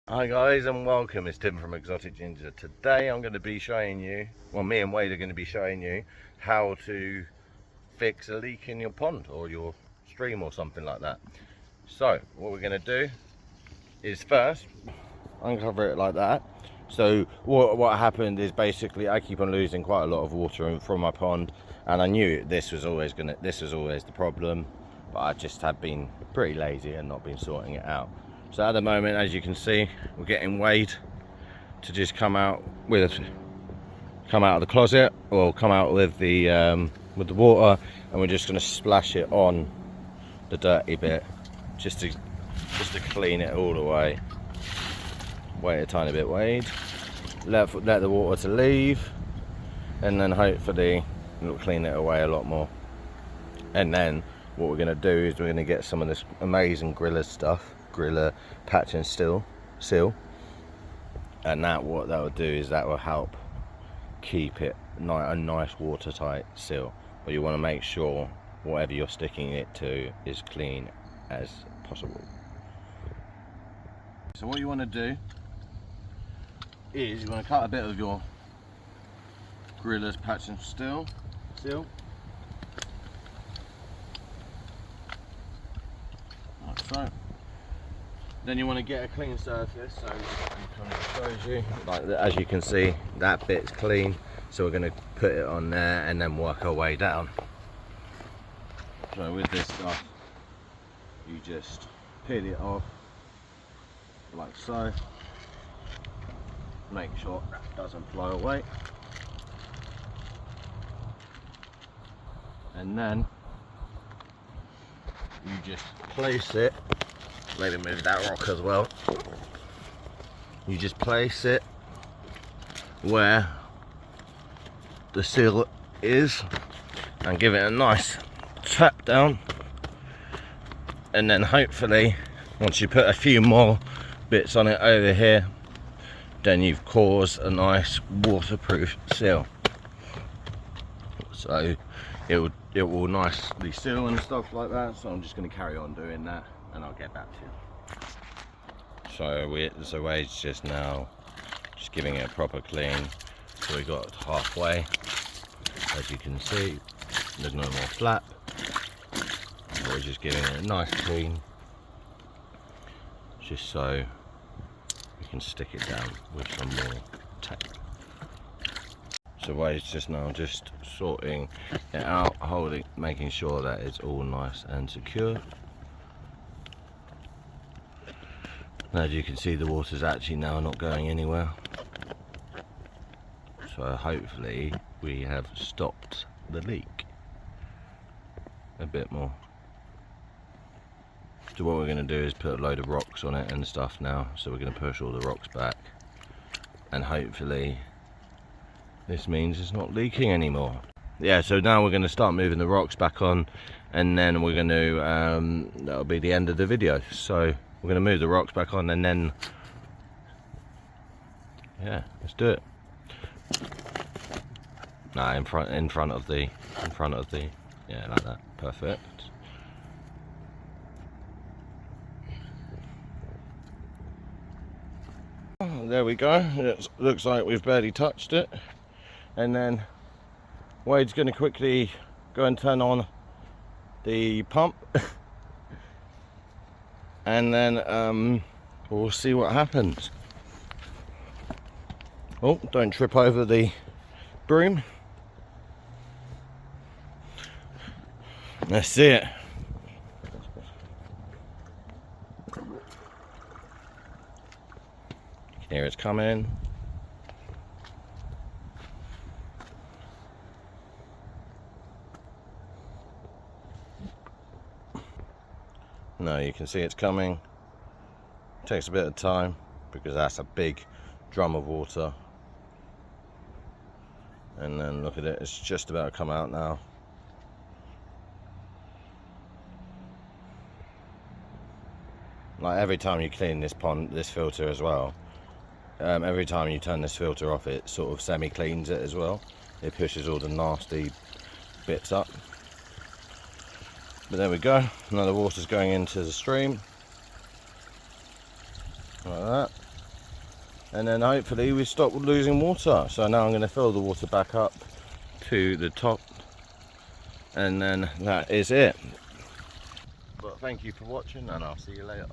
Hi guys and welcome, it's Tim from Exotic Ginger. Today I'm going to be showing you, well me and Wade are going to be showing you how to fix a leak in your pond or your stream or something like that. So what we're going to do is first uncover it like that. So what happened is basically I keep on losing quite a lot of water from my pond, and I knew this was always the problem, but I just had been pretty lazy and not been sorting it out. So at the moment, as you can see, we're getting Wade to just come out of the closet or come out with the water, and we're just going to splash it on the dirty bit just to clean it all away. Wait a tiny bit, Wade. Let the water to leave, and then hopefully it'll clean it away a lot more. And then what we're going to do is we're going to get some of this amazing Grilla stuff, Grilla patch and seal, and what that will do is that will help keep it a nice watertight seal. But you want to make sure whatever you're sticking it to is clean as possible. So what you want to do is you want to cut a bit of your Grilla's patch and seal. Like so. Then you want to get a clean surface, so it kind of shows you, like as you can see, that bit's clean. So we're going to put it on there and then work our way down. So with this stuff, you just peel it off like so. Make sure that doesn't fly away. And then you just place it, maybe move that rock as well. You just place it where the seal is and give it a nice tap down, and then hopefully once you put a few more bits on it over here, then you've caused a nice waterproof seal. So it will nicely seal and stuff like that. So I'm just going to carry on doing that and I'll get back to you. So Wade's just now just giving it a proper clean. So we got halfway, as you can see, there's no more flap. We're just giving it a nice clean, just so we can stick it down with some more tape. So Wade's just now just sorting it out, making sure that it's all nice and secure. As you can see, the water's actually now not going anywhere. So hopefully we have stopped the leak a bit more. So what we're going to do is put a load of rocks on it and stuff now. So we're going to push all the rocks back, and hopefully this means it's not leaking anymore. Yeah, so now we're going to start moving the rocks back on, and then we're going to, that'll be the end of the video. So we're going to move the rocks back on, and then, yeah, let's do it. Nah, in front of the, yeah, like that, perfect. There we go. It looks like we've barely touched it. And then Wade's going to quickly go and turn on the pump and then we'll see what happens. Oh, don't trip over the broom. Let's see it. Here it's coming. No, you can see it's coming. It takes a bit of time because that's a big drum of water. And then look at it, it's just about to come out now. Like every time you clean this filter as well, every time you turn this filter off, it sort of semi-cleans it as well. It pushes all the nasty bits up. But there we go, now the water's going into the stream like that. and then hopefully we stop losing water. So now I'm going to fill the water back up to the top, and then that is it. But thank you for watching, and I'll see you later.